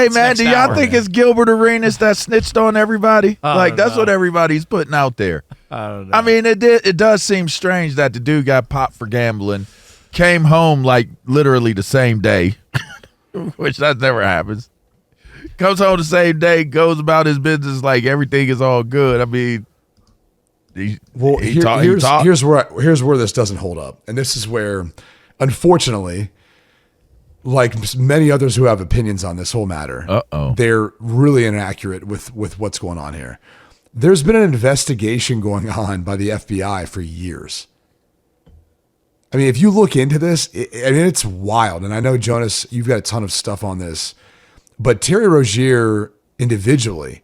Hey, man, do y'all think it's Gilbert Arenas that snitched on everybody? That's what everybody's putting out there. I don't know. I mean, it does seem strange that the dude got popped for gambling, came home like literally the same day, which that never happens. Comes home the same day, goes about his business like everything is all good. I mean, here's where this doesn't hold up, and this is where, unfortunately, like many others who have opinions on this whole matter, they're really inaccurate with what's going on here. There's been an investigation going on by the FBI for years. I mean, if you look into this, it's wild. And I know, Jonas, you've got a ton of stuff on this, but Terry Rozier individually,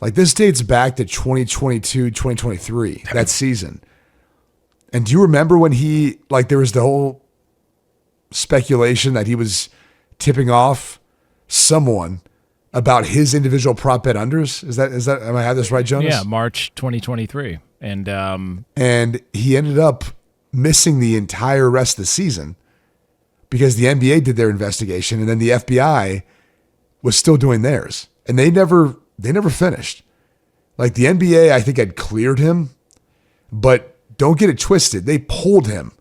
like this dates back to 2022, 2023, that season. And do you remember when there was the whole speculation that he was tipping off someone about his individual prop bet unders? Is that am I have this right, Jonas? Yeah, March 2023. And he ended up missing the entire rest of the season because the NBA did their investigation and then the FBI was still doing theirs. And they never finished. Like the NBA, I think, had cleared him, but don't get it twisted. They pulled him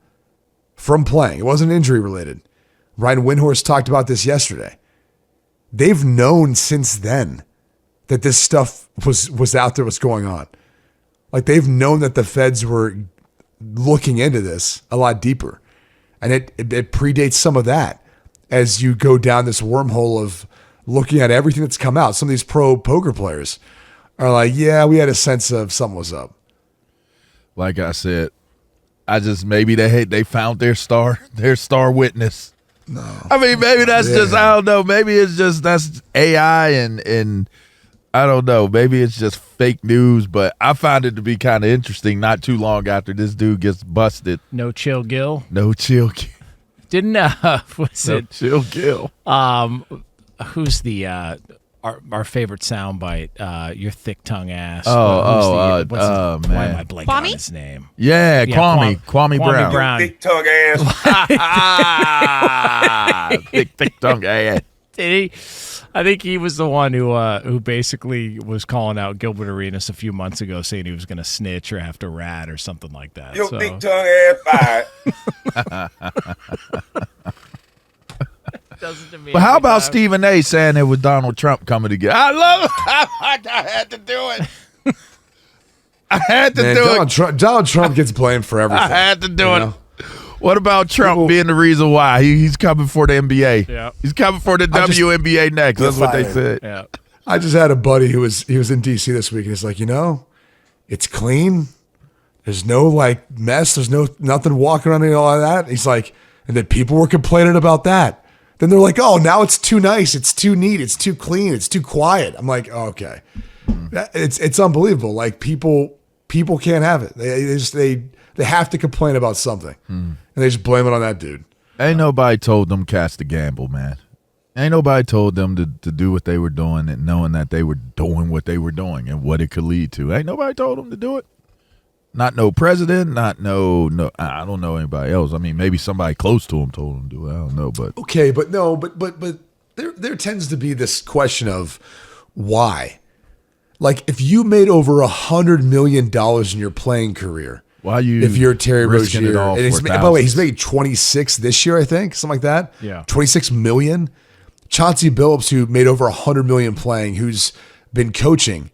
from playing. It wasn't injury related. Ryan Windhorst talked about this yesterday. They've known since then that this stuff was out there, was going on. Like they've known that the feds were looking into this a lot deeper. And it predates some of that as you go down this wormhole of looking at everything that's come out. Some of these pro poker players are like, yeah, we had a sense of something was up. Like I said, maybe they found their star witness. No. I mean, maybe that's just, I don't know. Maybe it's just, that's AI and I don't know. Maybe it's just fake news, but I found it to be kind of interesting not too long after this dude gets busted. No Chill Gill. Didn't, was no it? Chill Gill. Who's the, our favorite soundbite, your thick tongue ass. Man. Why am I blanking on his name? Yeah, Kwame Brown. Thick tongue ass. thick tongue ass. Did he? I think he was the one who basically was calling out Gilbert Arenas a few months ago, saying he was going to snitch or have to rat or something like that. Your thick tongue ass fired. But how about Stephen A. saying it was Donald Trump coming to get? I love it. I had to do it. I had to do it. Donald Trump gets blamed for everything. I had to do it. What about Trump being the reason why? He's coming for the NBA. Yeah. He's coming for the WNBA next. That's what they said. Yeah. I just had a buddy he was in DC this week, and he's like, it's clean. There's no mess. There's nothing walking around and all of that. He's like, and then people were complaining about that. Then they're like, oh, now it's too nice. It's too neat. It's too clean. It's too quiet. I'm like, oh, okay. It's unbelievable. Like people can't have it. They have to complain about something. And they just blame it on that dude. Ain't nobody told them cats to gamble, man. Ain't nobody told them to do what they were doing and knowing that they were doing what they were doing and what it could lead to. Ain't nobody told them to do it. Not no president, not no. I don't know anybody else. I mean, maybe somebody close to him told him to do it. I don't know, but okay, but there tends to be this question of why. Like, if you made over $100 million in your playing career, why if you're Terry risking Rozier, it all and for by the way, he's making 26 this year, I think, something like that. Yeah, 26 million. Chauncey Billups, who made over 100 million playing, who's been coaching.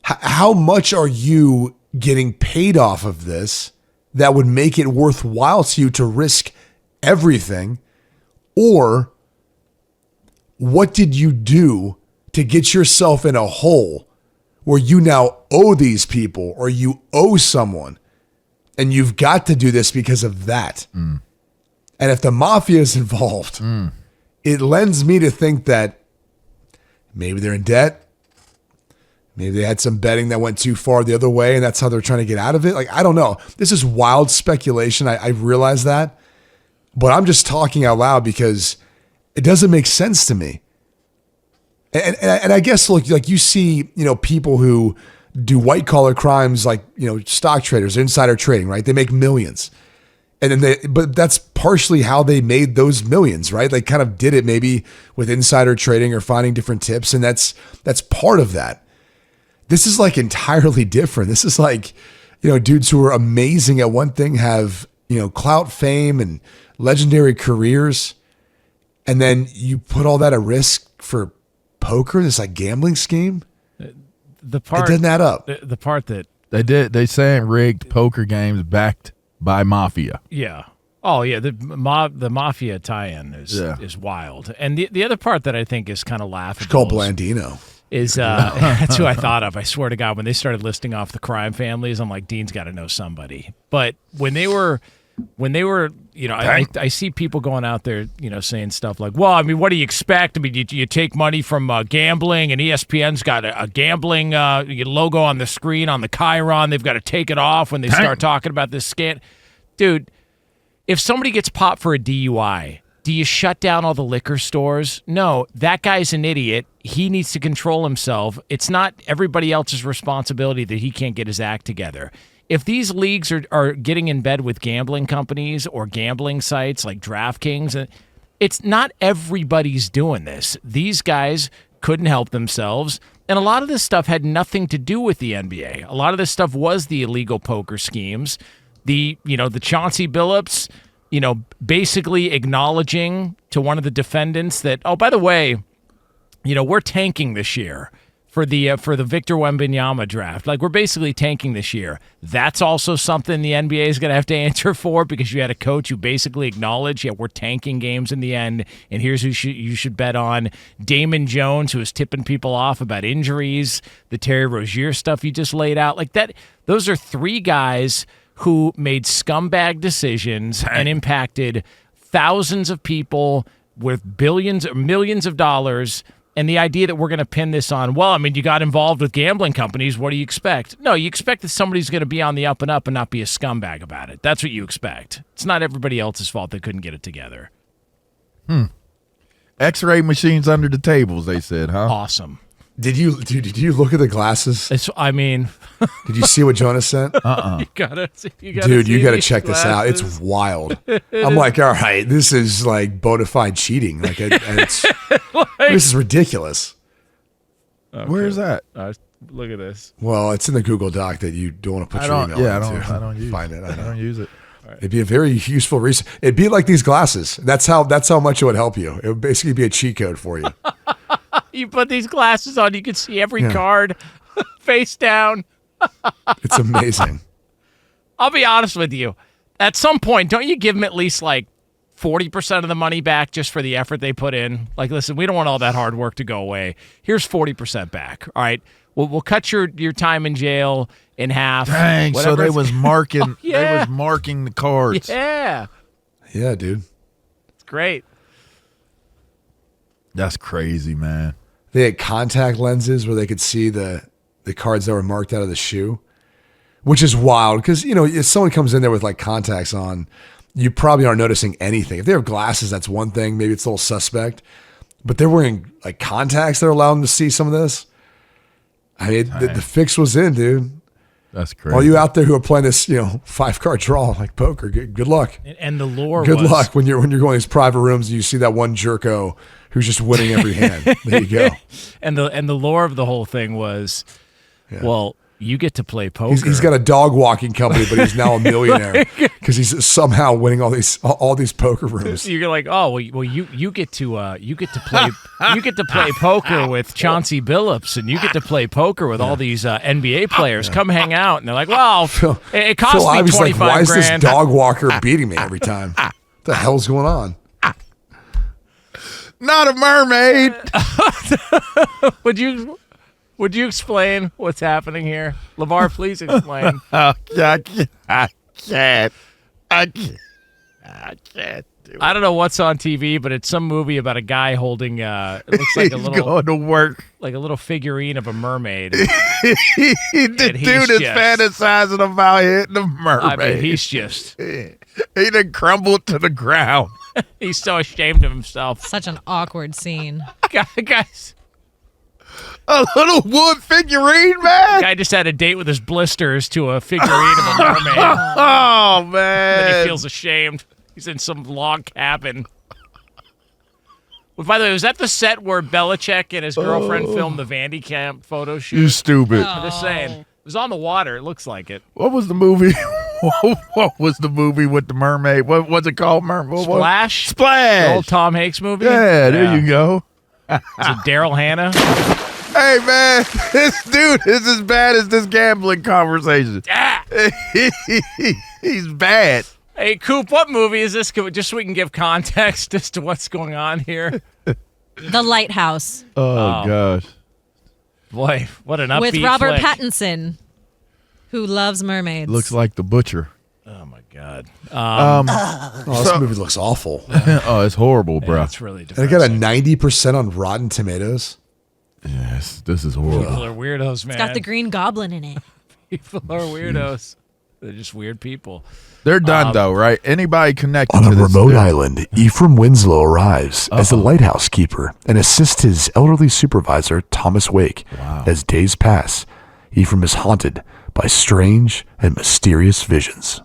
How much are you getting paid off of this that would make it worthwhile to you to risk everything? Or what did you do to get yourself in a hole where you now owe these people or you owe someone and you've got to do this because of that? And if the mafia is involved, it lends me to think that maybe they're in debt. Maybe they had some betting that went too far the other way, and that's how they're trying to get out of it. Like, I don't know. This is wild speculation. I realize that. But I'm just talking out loud because it doesn't make sense to me. And I guess, like you see, people who do white-collar crimes like, stock traders, insider trading, right? They make millions. And then but that's partially how they made those millions, right? They kind of did it maybe with insider trading or finding different tips. And that's part of that. This is like entirely different. This is like, dudes who are amazing at one thing have, clout, fame, and legendary careers. And then you put all that at risk for poker, this like gambling scheme. The part it doesn't add up. The part that they saying rigged poker games backed by mafia. Yeah. Oh yeah. The mafia tie-in is wild. And the other part that I think is kind of laughable. It's called Blandino. Is that's who I thought of. I swear to God, when they started listing off the crime families, I'm like, Dean's got to know somebody. But when they were, I see people going out there, saying stuff like, well, I mean, what do you expect? I mean, you take money from gambling, and ESPN's got a gambling logo on the screen on the Chiron. They've got to take it off when they start talking about this scam. Dude, if somebody gets popped for a DUI, do you shut down all the liquor stores? No, that guy's an idiot. He needs to control himself. It's not everybody else's responsibility that he can't get his act together. If these leagues are getting in bed with gambling companies or gambling sites like DraftKings, it's not everybody's doing this. These guys couldn't help themselves. And a lot of this stuff had nothing to do with the NBA. A lot of this stuff was the illegal poker schemes. The Chauncey Billups, basically acknowledging to one of the defendants that, oh, by the way, we're tanking this year for the Victor Wembanyama draft. Like, we're basically tanking this year. That's also something the NBA is going to have to answer for, because you had a coach who basically acknowledged, we're tanking games in the end, and here's who you should bet on. Damon Jones, who was tipping people off about injuries, the Terry Rozier stuff you just laid out. Like that, those are three guys who made scumbag decisions and impacted thousands of people with billions or millions of dollars. And the idea that we're going to pin this on, well, I mean, you got involved with gambling companies. What do you expect? No, you expect that somebody's going to be on the up and up and not be a scumbag about it. That's what you expect. It's not everybody else's fault they couldn't get it together. X-ray machines under the tables, they said, huh? Awesome. Did you look at the glasses? Did you see what Jonas sent? You gotta check this out. It's wild. I'm like, all right, this is like bona fide cheating. Like, this is ridiculous. Okay. Where is that? Look at this. Well, it's in the Google Doc that you don't want to put your email into. I don't use Find it. I don't use it. Right. It'd be a very useful resource. It'd be like these glasses. That's how much it would help you. It would basically be a cheat code for you. You put these glasses on, you can see every card face down. It's amazing. I'll be honest with you. At some point, don't you give them at least like 40% of the money back just for the effort they put in? Like, listen, we don't want all that hard work to go away. Here's 40% back. All right. We'll cut your time in jail in half. Dang, so they was marking they was marking the cards. Yeah. Yeah, dude. It's great. That's crazy, man. They had contact lenses where they could see the cards that were marked out of the shoe, which is wild because, if someone comes in there with like contacts on, you probably aren't noticing anything. If they have glasses, that's one thing. Maybe it's a little suspect. But they're wearing like contacts that allow them to see some of this. I mean, the fix was in, dude. That's crazy. All you out there who are playing this, 5-card draw like poker, good luck. And the lore Good luck when you're going to these private rooms and you see that one jerko who's just winning every hand. There you go. And the lore of the whole thing was, well, you get to play poker. He's got a dog walking company, but he's now a millionaire because he's somehow winning all these poker rooms. You're like, oh well, you get to play poker with Chauncey Billups, and you get to play poker with all these NBA players. Come hang out, and they're like, well, it cost me $25,000. Like, why is this dog walker beating me every time? What the hell's going on? Not a mermaid. Would you explain what's happening here? LaVar, please explain. I can't. I don't know what's on TV, but it's some movie about a guy holding it looks like a little going to work. Like a little figurine of a mermaid. The dude is fantasizing about hitting a mermaid. I mean, he's just he done crumbled to the ground. He's so ashamed of himself. Such an awkward scene. Guys. A little wood figurine, man. Guy just had a date with his blisters to a figurine of a mermaid. Oh, man. Then he feels ashamed. He's in some log cabin. Well, by the way, was that the set where Belichick and his girlfriend filmed the Vandy Camp photo shoot? You stupid. I'm just saying. It was on the water. It looks like it. What was the movie? What was the movie with the mermaid? What was it called? Splash? Splash. The old Tom Hanks movie? Yeah, there you go. Is it Daryl Hannah? Hey, man, this dude is as bad as this gambling conversation. He's bad. Hey, Coop, what movie is this? Just so we can give context as to what's going on here. The Lighthouse. Oh, gosh. Boy, what an upbeat With Robert flick. Pattinson, who loves mermaids. Looks like The Butcher. Oh, my God. This movie looks awful. Oh, it's horrible, bro. That's really And depressing. it got a 90% on Rotten Tomatoes. Yes, this is horrible. People are weirdos, man. It's got the Green Goblin in it. People are weirdos. They're just weird people. They're done, though, right? Anybody connected On to a this remote dude? island, Ephraim Winslow arrives as the lighthouse keeper and assists his elderly supervisor, Thomas Wake. As days pass, Ephraim is haunted by strange and mysterious visions.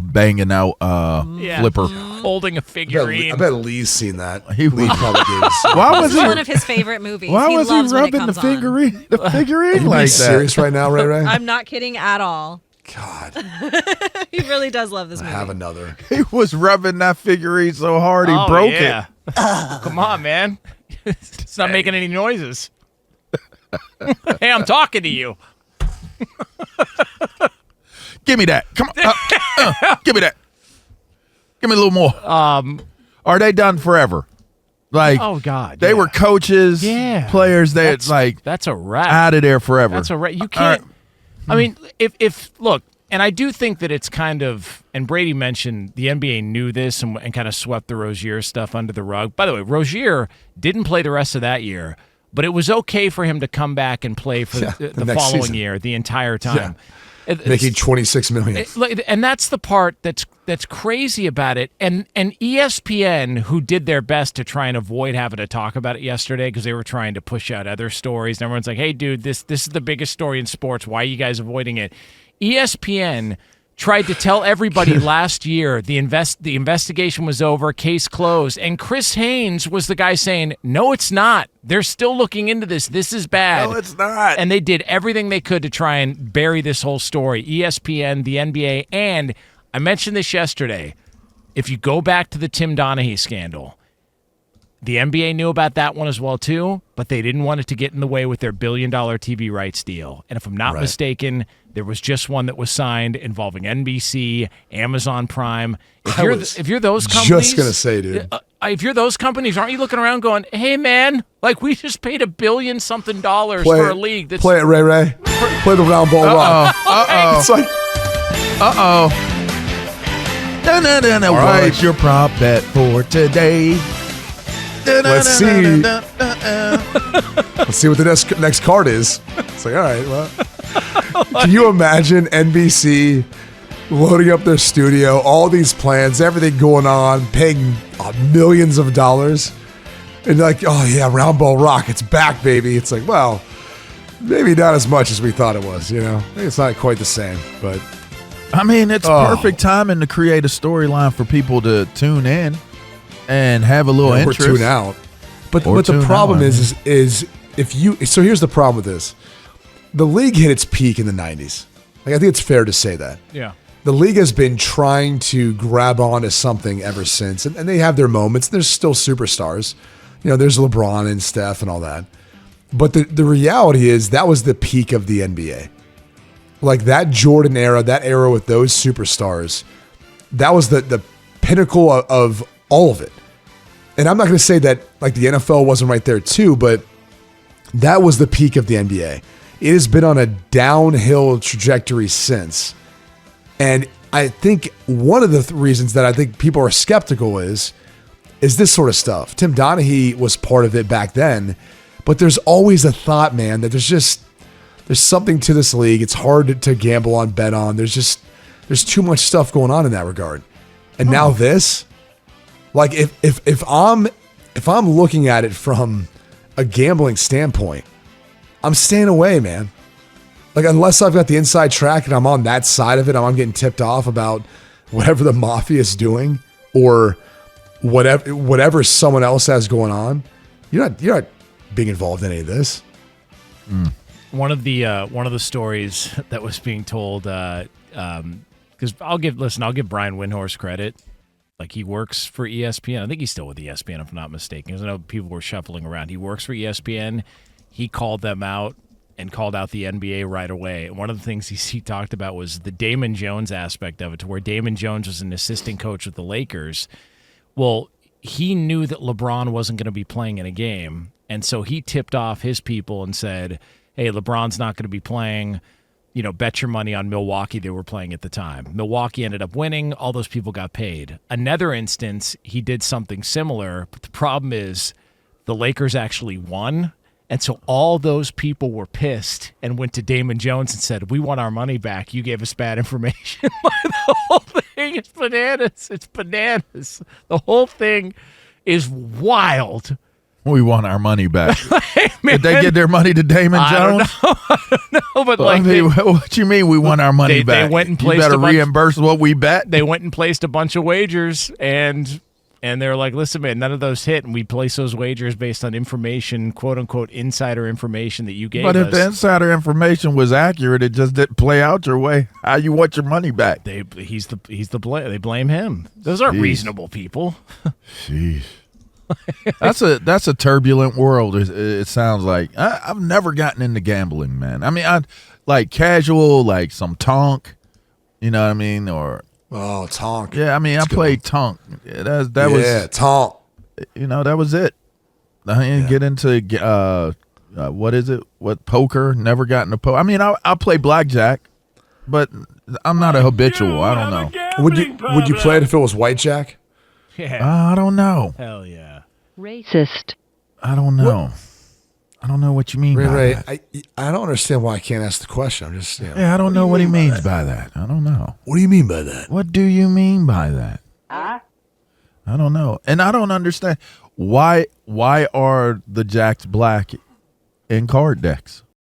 Banging out Flipper. Holding a figurine. I bet Lee's seen that. He Lee was- probably gave us. Why was It's he? one of his favorite movies. Why he was loves he when it rubbing the comes on. figurine? The figurine Are you like being that? serious right now, Ray Ray? I'm not kidding at all. God, He really does love this I movie. have another. He was rubbing that figurine so hard he Oh, broke yeah. it. Come on, man. It's not making any noises. Hey, I'm talking to you. Give me that. Come on. Give me that. Give me a little more. Are they done forever? Like, Oh, God. they were coaches, Yeah. players. They're like That's a wrap. out of there forever. That's a wrap. You can't. I mean, if look, and I do think that it's kind of, and Brady mentioned the NBA knew this and kind of swept the Rozier stuff under the rug. By the way, Rozier didn't play the rest of that year, but it was okay for him to come back and play for the next following season. year, the entire time. Making $26 million. And that's the part that's crazy about it. And ESPN, who did their best to try and avoid having to talk about it yesterday because they were trying to push out other stories. And everyone's like, "Hey, dude, this is the biggest story in sports. Why are you guys avoiding it?" ESPN tried to tell everybody last year the investigation was over, case closed, and Chris Haynes was the guy saying, "No, it's not. They're still looking into this. This is bad." No, it's not. And they did everything they could to try and bury this whole story. ESPN, the NBA, and I mentioned this yesterday. If you go back to the Tim Donaghy scandal, the NBA knew about that one as well too, but they didn't want it to get in the way with their $1 billion TV rights deal. And if I'm not mistaken, there was just one that was signed involving NBC, Amazon Prime. If you're those companies, Just gonna say, dude. if you're those companies, aren't you looking around going, "Hey, man, like we just paid $1 billion something for a league that's Play it, Ray Ray. Play the round ball rock. It's like, No. All right. What's your prop bet for today? let's see. Let's see what the next card is. It's like, all right, well. Can you imagine NBC loading up their studio, all these plans, everything going on, paying millions of dollars, and like, oh yeah, round ball rock, it's back, baby. It's like, well, maybe not as much as we thought it was. Maybe it's not quite the same, but I mean, it's perfect timing to create a storyline for people to tune in and have a little or interest. tune out. But the tune problem out, is if you. So here's the problem with this: the league hit its peak in the '90s. Like, I think it's fair to say that. yeah." The league has been trying to grab on to something ever since, and they have their moments. There's still superstars. There's LeBron and Steph and all that. But the reality is that was the peak of the NBA. Like that Jordan era, that era with those superstars, that was the pinnacle of all of it. And I'm not going to say that like the NFL wasn't right there too, but that was the peak of the NBA. It has been on a downhill trajectory since. And I think one of the reasons that I think people are skeptical is this sort of stuff. Tim Donaghy was part of it back then, but there's always a thought, man, that there's something to this league. It's hard to gamble on, bet on. There's too much stuff going on in that regard. And now this, like if I'm looking at it from a gambling standpoint, I'm staying away, man. Like, unless I've got the inside track and I'm on that side of it, I'm getting tipped off about whatever the mafia is doing or whatever someone else has going on. You're not being involved in any of this. One of the stories that was being told, because I'll give Brian Windhorst credit. Like, he works for ESPN. I think he's still with ESPN, if I'm not mistaken. Because I know people were shuffling around. He works for ESPN. He called them out and called out the NBA right away. And one of the things he talked about was the Damon Jones aspect of it, to where Damon Jones was an assistant coach with the Lakers. Well, he knew that LeBron wasn't going to be playing in a game, and so he tipped off his people and said, hey, LeBron's not going to be playing. Bet your money on Milwaukee. They were playing at the time. Milwaukee ended up winning. All those people got paid. Another instance, he did something similar, but the problem is the Lakers actually won. And so all those people were pissed and went to Damon Jones and said, we want our money back. You gave us bad information. The whole thing is bananas. It's bananas. The whole thing is wild. We want our money back. Man, did they get their money to Damon Jones? I don't know, but what you mean we want our money back? They went and you placed better reimburse what we bet. They went and placed a bunch of wagers, and they're like, listen, man, none of those hit, and we place those wagers based on information, quote-unquote insider information that you gave us. But if the insider information was accurate, it just didn't play out your way. How you want your money back? They blame him. Those aren't reasonable people. Jeez. That's a turbulent world. It sounds like. I've never gotten into gambling, man. I mean, I like casual, like some tonk. You know what I mean? Or tonk. Yeah, I mean, I played tonk. That was tonk. That was it. I didn't get into what is it? What poker? Never got into poker. I mean, I play blackjack, but I'm not a habitual. I don't know. Would you play it if it was whitejack? Yeah. I don't know. Hell yeah. Racist. I don't know. I don't know what you mean by that. I don't understand why I can't ask the question. I'm just I don't know what he means by that. I don't know. What do you mean by that? What do you mean by that? I don't know. And I don't understand why are the jacks black in card decks?